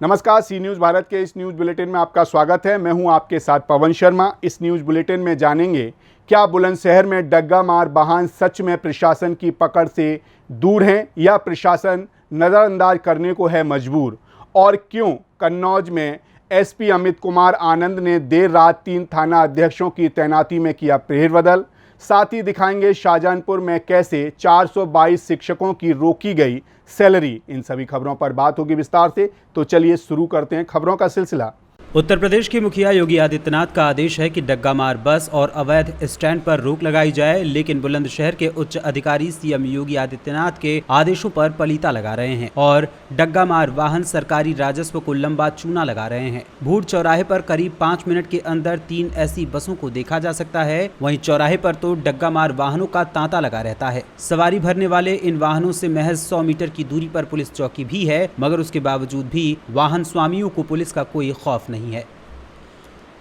नमस्कार, सी न्यूज़ भारत के इस न्यूज़ बुलेटिन में आपका स्वागत है। मैं हूं आपके साथ पवन शर्मा। इस न्यूज़ बुलेटिन में जानेंगे, क्या बुलंदशहर में डग्गा मार वाहन सच में प्रशासन की पकड़ से दूर हैं या प्रशासन नज़रअंदाज करने को है मजबूर, और क्यों कन्नौज में एसपी अमित कुमार आनंद ने देर रात 3 थाना अध्यक्षों की तैनाती में किया फेरबदल। साथ ही दिखाएंगे शाहजहानपुर में कैसे 422 शिक्षकों की रोकी गई सैलरी। इन सभी खबरों पर बात होगी विस्तार से, तो चलिए शुरू करते हैं खबरों का सिलसिला। उत्तर प्रदेश के मुखिया योगी आदित्यनाथ का आदेश है कि डग्गामार बस और अवैध स्टैंड पर रोक लगाई जाए, लेकिन बुलंदशहर के उच्च अधिकारी सीएम योगी आदित्यनाथ के आदेशों पर पलीता लगा रहे हैं और डग्गामार वाहन सरकारी राजस्व को लंबा चूना लगा रहे हैं। भूड़ चौराहे पर करीब 5 मिनट के अंदर 3 ऐसी बसों को देखा जा सकता है। वहीं चौराहे पर तो डग्गामार वाहनों का तांता लगा रहता है। सवारी भरने वाले इन वाहनों से महज 100 मीटर की दूरी पर पुलिस चौकी भी है, मगर उसके बावजूद भी वाहन स्वामियों को पुलिस का कोई खौफ नहीं है।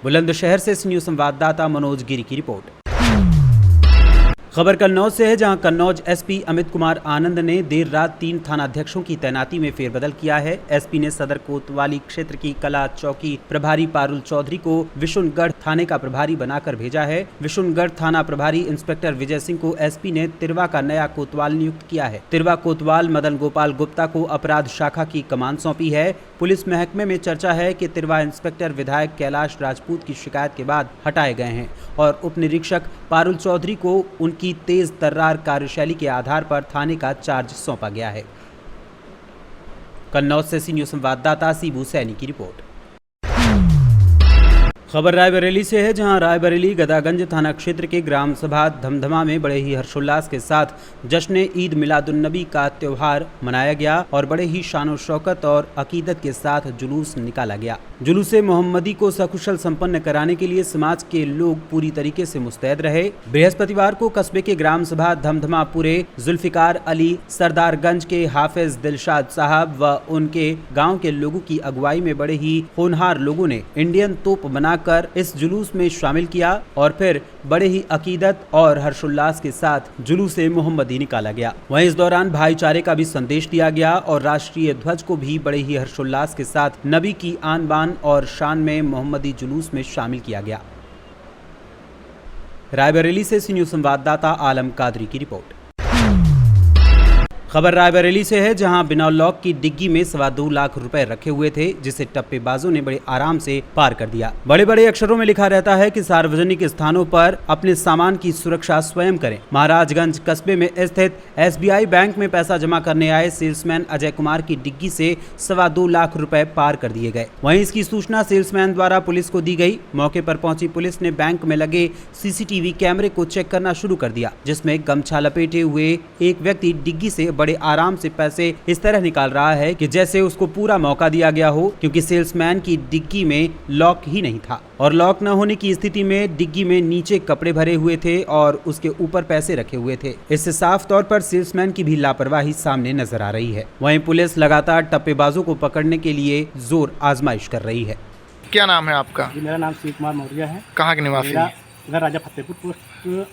बुलंदशहर से न्यूज़ संवाददाता मनोज गिरी की रिपोर्ट। खबर कन्नौज से है, जहां कन्नौज एसपी अमित कुमार आनंद ने देर रात 3 थानाध्यक्षों की तैनाती में फेरबदल किया है। एसपी ने सदर कोतवाली क्षेत्र की कला चौकी प्रभारी पारुल चौधरी को विशुनगढ़ थाने का प्रभारी बनाकर भेजा है। विशुनगढ़ थाना प्रभारी इंस्पेक्टर विजय सिंह को एसपी ने तिरवा का नया कोतवाल नियुक्त किया है। तिरवा कोतवाल मदन गोपाल गुप्ता को अपराध शाखा की कमान सौंपी है। पुलिस महकमे में चर्चा है कि तिरवा इंस्पेक्टर विधायक कैलाश राजपूत की शिकायत के बाद हटाए गए हैं और उप निरीक्षक पारुल चौधरी को उनकी तेज तर्रार कार्यशैली के आधार पर थाने का चार्ज सौंपा गया है। कन्नौज से सी न्यूज़ संवाददाता सीबू सैनी की रिपोर्ट। खबर रायबरेली से है, जहां रायबरेली गदागंज थाना क्षेत्र के ग्राम सभा धमधमा में बड़े ही हर्षोल्लास के साथ जश्न ईद मिलादुन्नबी का त्योहार मनाया गया और बड़े ही शानो शौकत और अकीदत के साथ जुलूस निकाला गया। जुलूसे मोहम्मदी को सकुशल संपन्न कराने के लिए समाज के लोग पूरी तरीके से मुस्तैद रहे। बृहस्पतिवार को कस्बे के ग्राम सभा धमधमापुरे जुल्फिकार अली, सरदारगंज के हाफिज दिलशाद साहब व उनके गाँव के लोगों की अगुवाई में बड़े ही होनहार लोगों ने इंडियन तोप बनाकर इस जुलूस में शामिल किया और फिर बड़े ही अकीदत और हर्षोल्लास के साथ जुलूसे मोहम्मदी निकाला गया। वहीं इस दौरान भाईचारे का भी संदेश दिया गया और राष्ट्रीय ध्वज को भी बड़े ही हर्षोल्लास के साथ नबी की आन बान और शान में मोहम्मदी जुलूस में शामिल किया गया। रायबरेली से सी न्यूज़ संवाददाता आलम कादरी की रिपोर्ट। खबर रायबरेली से है, जहां बिना लॉक की डिग्गी में 2.25 लाख रुपए रखे हुए थे, जिसे टप्पेबाजों ने बड़े आराम से पार कर दिया। बड़े बड़े अक्षरों में लिखा रहता है कि सार्वजनिक स्थानों पर अपने सामान की सुरक्षा स्वयं करें। महाराजगंज कस्बे में स्थित एसबीआई बैंक में पैसा जमा करने आए सेल्समैन अजय कुमार की डिग्गी से 2.25 लाख रुपए पार कर दिए गए। वहीं इसकी सूचना सेल्समैन द्वारा पुलिस को दी गई। मौके पर पहुंची पुलिस ने बैंक में लगे सीसीटीवी कैमरे को चेक करना शुरू कर दिया, जिसमें गमछा लपेटे हुए एक व्यक्ति डिग्गी से बड़े आराम से पैसे इस तरह निकाल रहा है कि जैसे उसको पूरा मौका दिया गया हो, क्योंकि सेल्समैन की डिग्गी में लॉक ही नहीं था और लॉक न होने की स्थिति में डिग्गी में नीचे कपड़े भरे हुए थे और उसके ऊपर पैसे रखे हुए थे। इससे साफ तौर पर सेल्समैन की भी लापरवाही सामने नजर आ रही है। वहीं पुलिस लगातार टप्पेबाजों को पकड़ने के लिए जोर आजमाइश कर रही है। क्या नाम है आपका? जी, मेरा नाम शिव कुमार मौर्य है। कहाँ के निवासी? मेरा घर राजा फतेहपुर पोस्ट,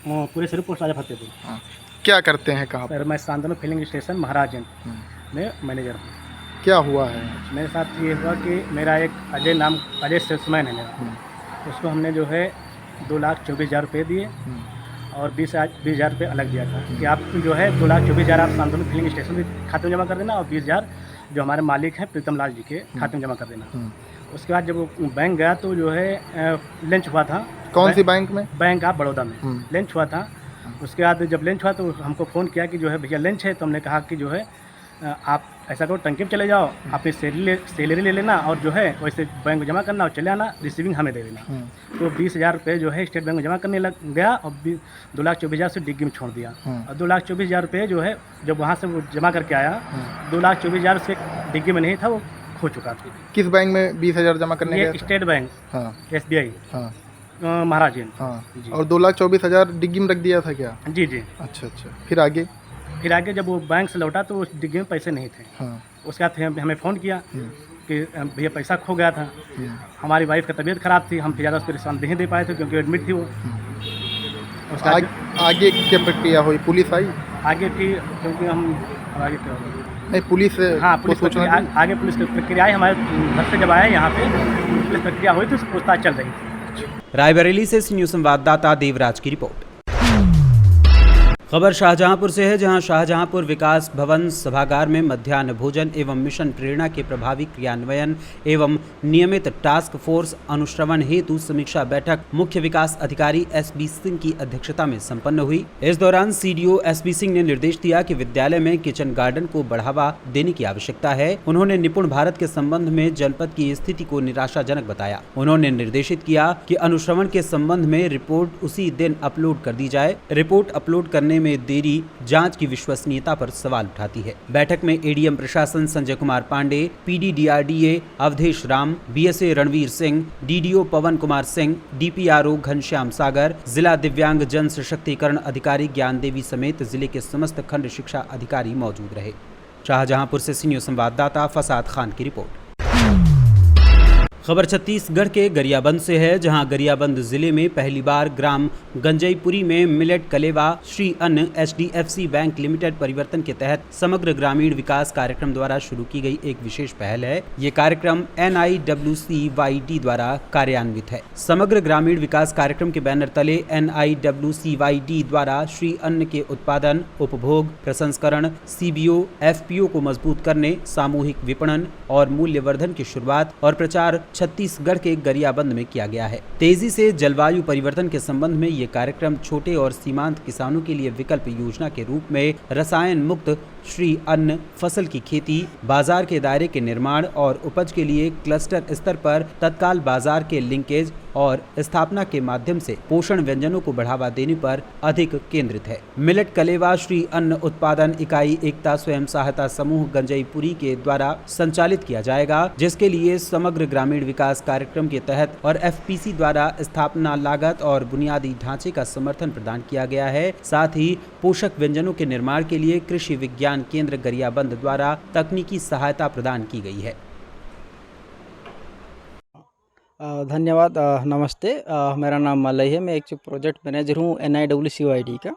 पूरे सिर्फ पोस्ट राजा फतेहपुर। हाँ। क्या करते हैं, कहाँ सर मैं शांतनु फिलिंग स्टेशन महाराजगंज में मैनेजर हूँ। क्या हुआ है? मेरे साथ ये हुआ कि मेरा एक अजय सेल्समैन है मेरा, उसको हमने जो है 2,24,000 रुपये दिए और 20,000 रुपये अलग दिया था कि आप जो है 2,24,000 आप शांतनु फिलिंग स्टेशन के खाते में जमा कर देना और 20,000 जो हमारे मालिक हैं प्रीतम लाल जी के खाते में जमा कर देना। उसके बाद जब वो बैंक गया तो जो है लंच हुआ था। कौन सी बैंक में? बैंक ऑफ बड़ौदा में लंच हुआ था। उसके बाद जब लंच हुआ तो हमको फ़ोन किया कि जो है भैया लंच है, तो हमने कहा कि जो है आप ऐसा करो टंकी में चले जाओ, अपनी सैलरी ले लेना और जो है वैसे बैंक में जमा करना और चले आना, रिसीविंग हमें दे देना। तो 20,000 रुपये जो है स्टेट बैंक में जमा करने लग गया और 2,24,000 से डिग्गी में छोड़ दिया। और 2,24,000 रुपये जो है जब वहाँ से वो जमा करके आया, 2,24,000 से डिग्गी में नहीं था, वो खो चुका था। किस बैंक में 20,000 जमा करने गया था? State bank, SBI Maharajganj. हाँ। और 2,24,000 डिग्गी में रख दिया था क्या? जी जी। अच्छा। फिर आगे जब वो बैंक से लौटा तो उस डिग्गी में पैसे नहीं थे। हाँ। उसके बाद हमें फ़ोन किया कि भैया पैसा खो गया था। हमारी वाइफ का तबीयत ख़राब थी, हम ज़्यादा उसको रिस्पॉन्स नहीं दे पाए थे क्योंकि एडमिट थी वो। आगे क्या प्रक्रिया हुई? पुलिस आई? आगे की क्योंकि हम आगे नहीं पुलिस हाँ को पुलिस सूचना प्रक्रिया दी? आगे पुलिस की प्रक्रिया आई, हमारे घर से जब आए यहाँ पे पुलिस प्रक्रिया हुई तो उसकी पूछताछ चल रही थी। रायबरेली से सी न्यूज़ संवाददाता देवराज की रिपोर्ट। खबर शाहजहांपुर से है, जहां शाहजहांपुर विकास भवन सभागार में मध्याह्न भोजन एवं मिशन प्रेरणा के प्रभावी क्रियान्वयन एवं नियमित टास्क फोर्स अनुश्रवण हेतु समीक्षा बैठक मुख्य विकास अधिकारी एसबी सिंह की अध्यक्षता में संपन्न हुई। इस दौरान सीडीओ एसबी सिंह ने निर्देश दिया कि विद्यालय में किचन गार्डन को बढ़ावा देने की आवश्यकता है। उन्होंने निपुण भारत के संबंध में जनपद की स्थिति को निराशाजनक बताया। उन्होंने निर्देशित किया कि अनुश्रवण के संबंध में रिपोर्ट उसी दिन अपलोड कर दी जाए। रिपोर्ट अपलोड करने में देरी जांच की विश्वसनीयता पर सवाल उठाती है। बैठक में एडीएम प्रशासन संजय कुमार पांडे, पीडीडीआरडीए अवधेश राम, बीएसए रणवीर सिंह, डीडीओ पवन कुमार सिंह, डीपीआरओ घनश्याम सागर, जिला दिव्यांग जन सशक्तिकरण अधिकारी ज्ञान देवी समेत जिले के समस्त खंड शिक्षा अधिकारी मौजूद रहे। शाहजहांपुर से सी न्यूज़ संवाददाता फसाद खान की रिपोर्ट। खबर छत्तीसगढ़ के गरियाबंद से है, जहां गरियाबंद जिले में पहली बार ग्राम गंजईपुरी में मिलेट कलेवा श्री अन्न एचडीएफसी बैंक लिमिटेड परिवर्तन के तहत समग्र ग्रामीण विकास कार्यक्रम द्वारा शुरू की गई एक विशेष पहल है। ये कार्यक्रम NIWCYD द्वारा कार्यान्वित है। समग्र ग्रामीण विकास कार्यक्रम के बैनर तले NIWCYD द्वारा श्री अन्न के उत्पादन, उपभोग, प्रसंस्करण, CBO, FPO को मजबूत करने, सामूहिक विपणन और मूल्यवर्धन की शुरुआत और प्रचार छत्तीसगढ़ के गरियाबंद में किया गया है। तेजी से जलवायु परिवर्तन के संबंध में ये कार्यक्रम छोटे और सीमांत किसानों के लिए विकल्प योजना के रूप में रसायन मुक्त श्री अन्न फसल की खेती, बाजार के दायरे के निर्माण और उपज के लिए क्लस्टर स्तर पर तत्काल बाजार के लिंकेज और स्थापना के माध्यम से पोषण व्यंजनों को बढ़ावा देने पर अधिक केंद्रित है। मिलेट कलेवा श्री अन्न उत्पादन इकाई एकता स्वयं सहायता समूह गंजईपुरी के द्वारा संचालित किया जाएगा, जिसके लिए समग्र ग्रामीण विकास कार्यक्रम के तहत और FPC द्वारा स्थापना लागत और बुनियादी ढांचे का समर्थन प्रदान किया गया है। साथ ही पोषक व्यंजनों के निर्माण के लिए कृषि विज्ञान केंद्र गरियाबंद द्वारा तकनीकी सहायता प्रदान की गई है। धन्यवाद। नमस्ते। मेरा नाम मलय है। मैं एक प्रोजेक्ट मैनेजर हूँ NIWCYD का।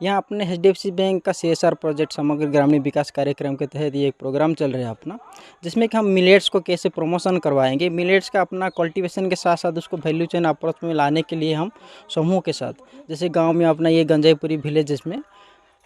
यहाँ अपने HDFC बैंक का CSR प्रोजेक्ट समग्र ग्रामीण विकास कार्यक्रम के तहत ये एक प्रोग्राम चल रहा है अपना, जिसमें कि हम मिलेट्स को कैसे प्रमोशन करवाएंगे। मिलेट्स का अपना कल्टीवेशन के साथ साथ उसको वैल्यू चेन अप्रोच में लाने के लिए हम समूह के साथ, जैसे गांव में अपना ये गंजईपुरी विलेज में,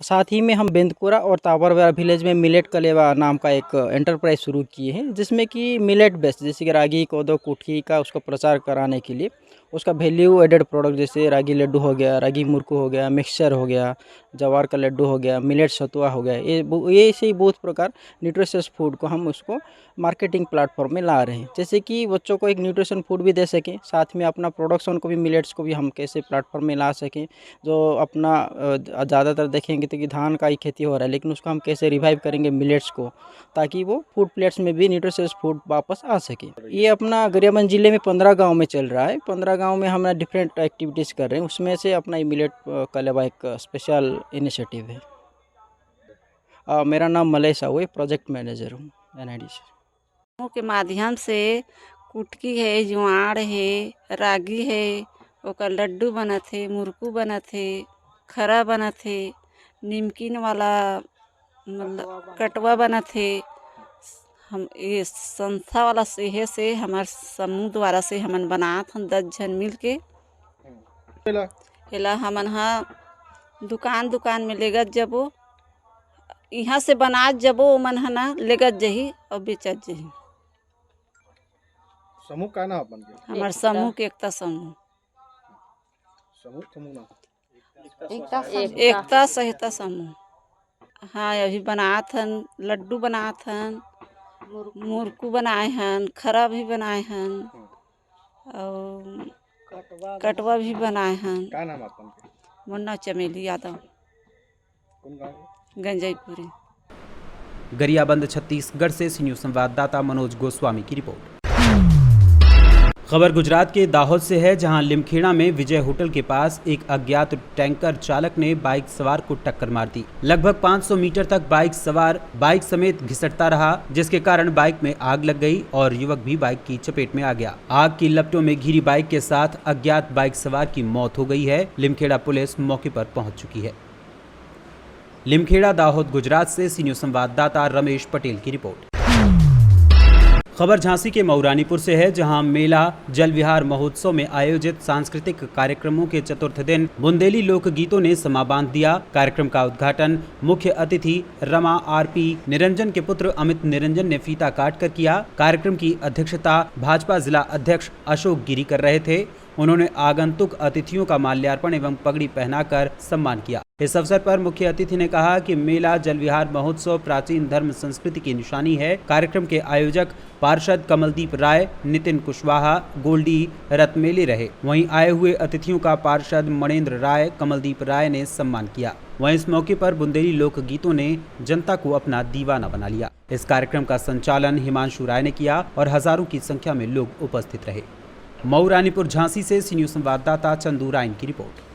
साथ ही में हम बेंदकुरा और तावरवेरा विलेज में मिलेट कलेवा नाम का एक एंटरप्राइज शुरू किए हैं, जिसमें कि मिलेट बेस्ड जैसे कि रागी, कोदो, कुटकी का उसका प्रचार कराने के लिए उसका वैल्यू एडेड प्रोडक्ट जैसे रागी लड्डू हो गया, रागी मुरकू हो गया, मिक्सचर हो गया, जवार का लड्डू हो गया, मिलेट सतुआ हो गया, ये ऐसे ही बहुत प्रकार न्यूट्रिशियस फूड को हम उसको मार्केटिंग प्लेटफॉर्म में ला रहे हैं, जैसे कि बच्चों को एक न्यूट्रिशन फूड भी दे सकें, साथ में अपना प्रोडक्शन को भी मिलेट्स को भी हम कैसे प्लेटफॉर्म में ला सकें। जो अपना ज़्यादातर देखेंगे तो कि धान का ही खेती हो रहा है, लेकिन उसको हम कैसे रिवाइव करेंगे मिलेट्स को, ताकि वो फूड प्लेट्स में भी न्यूट्रिशियस फूड वापस आ सके। ये अपना गरियाबंद जिले में 15 गाँव में चल रहा है। 15 गाँव में हम डिफरेंट एक्टिविटीज़ कर रहे हैं, उसमें से अपना मिलेट कलेवा एक स्पेशल इनिशिएटिव है। मेरा नाम मलय साहू है, प्रोजेक्ट मैनेजर हूँ NID से। के माध्यम से कुटकी है, जुआड़ है, रागी है, ओकर लड्डू बनत है, मुरकू बनत है, खरा बनत है, निमकिन वाला मतलब कटवा बनत है। हम ये संस्था वाला से हमार समूह द्वारा से हमन बनात हन 10 जन मिल के। एला हमन हा दुकान में लेगत जबो, यहाँ से बनात जबो मन हा ना लेगत जही और बेचत जही। समूह का नाम अपन के? हमार समूह के एकता समूह, एकता सहिता समूह। हाँ, अभी बनात हन, लड्डू बनात हन, मुरकू बनाए हन, खरा भी बनाए हन और कटवा भी बनाए हन। का नाम अपन के? मुन्ना चमेली यादव, गंजईपुरी। गरियाबंद छत्तीसगढ़ से सी न्यूज़ संवाददाता मनोज गोस्वामी की रिपोर्ट। खबर गुजरात के दाहोद से है, जहां लिमखेड़ा में विजय होटल के पास एक अज्ञात टैंकर चालक ने बाइक सवार को टक्कर मार दी। लगभग 500 मीटर तक बाइक सवार बाइक समेत घिसटता रहा, जिसके कारण बाइक में आग लग गई और युवक भी बाइक की चपेट में आ गया। आग की लपटों में घिरी बाइक के साथ अज्ञात बाइक सवार की मौत हो गई है। लिमखेड़ा पुलिस मौके पर पहुंच चुकी है। लिमखेड़ा दाहोद गुजरात से सी न्यूज संवाददाता रमेश पटेल की रिपोर्ट। खबर झांसी के मऊरानीपुर से है, जहां मेला जल विहार महोत्सव में आयोजित सांस्कृतिक कार्यक्रमों के चतुर्थ दिन बुंदेली लोक गीतों ने समा बांध दिया। कार्यक्रम का उद्घाटन मुख्य अतिथि रमा आरपी निरंजन के पुत्र अमित निरंजन ने फीता काट कर किया। कार्यक्रम की अध्यक्षता भाजपा जिला अध्यक्ष अशोक गिरी कर रहे थे। उन्होंने आगंतुक अतिथियों का माल्यार्पण एवं पगड़ी पहनाकर सम्मान किया। इस अवसर पर मुख्य अतिथि ने कहा कि मेला जल विहार महोत्सव प्राचीन धर्म संस्कृति की निशानी है। कार्यक्रम के आयोजक पार्षद कमलदीप राय, नितिन कुशवाहा, गोल्डी रतमेले रहे। वहीं आए हुए अतिथियों का पार्षद मणेंद्र राय, कमलदीप राय ने सम्मान किया। वहीं इस मौके पर बुंदेली लोक गीतों ने जनता को अपना दीवाना बना लिया। इस कार्यक्रम का संचालन हिमांशु राय ने किया और हजारों की संख्या में लोग उपस्थित रहे। मऊरानीपुर झांसी से सी न्यूज संवाददाता चंदू राइन की रिपोर्ट।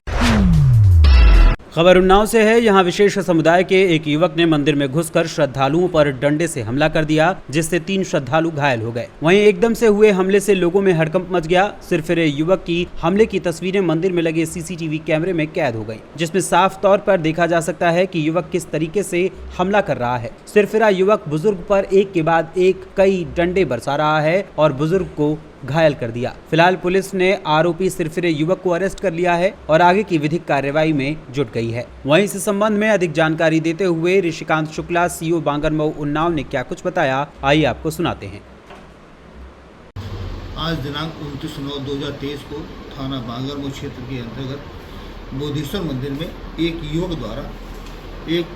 खबर उन्नाव से है, यहाँ विशेष समुदाय के एक युवक ने मंदिर में घुसकर श्रद्धालुओं पर डंडे से हमला कर दिया, जिससे 3 श्रद्धालु घायल हो गए। वहीं एकदम से हुए हमले से लोगों में हड़कंप मच गया। सिरफिरे युवक की हमले की तस्वीरें मंदिर में लगे सीसीटीवी कैमरे में कैद हो गई, जिसमें साफ तौर पर देखा जा सकता है कि युवक किस तरीके से हमला कर रहा है। सिरफिरा युवक बुजुर्ग पर एक के बाद एक कई डंडे बरसा रहा है और बुजुर्ग को घायल कर दिया। फिलहाल पुलिस ने आरोपी सिरफिरे युवक को अरेस्ट कर लिया है और आगे की विधिक कार्रवाई में जुट गई है। वहीं इस संबंध में अधिक जानकारी देते हुए ऋषिकांत शुक्ला, सीओ बांगरमऊ उन्नाव ने क्या कुछ बताया, आइए आपको सुनाते हैं। आज दिनांक 29/9/2023 को थाना बांगरमऊ क्षेत्र के अंतर्गत बोधेश्वर मंदिर में एक युवक द्वारा एक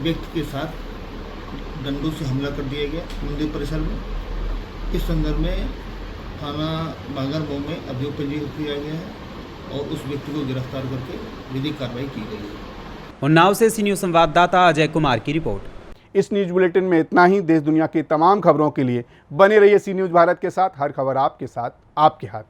व्यक्ति के साथ डंडों से हमला कर दिया गया मंदिर परिसर में। इस संदर्भ में थाना बांगरमऊ में अभियोग पंजीकृत किया गया है और उस व्यक्ति को गिरफ्तार करके विधिक कार्रवाई की गई है। उन्नाव से सी न्यूज संवाददाता अजय कुमार की रिपोर्ट। इस न्यूज बुलेटिन में इतना ही। देश दुनिया की तमाम खबरों के लिए बने रहिए सी न्यूज भारत के साथ। हर खबर आपके साथ, आपके हाथ।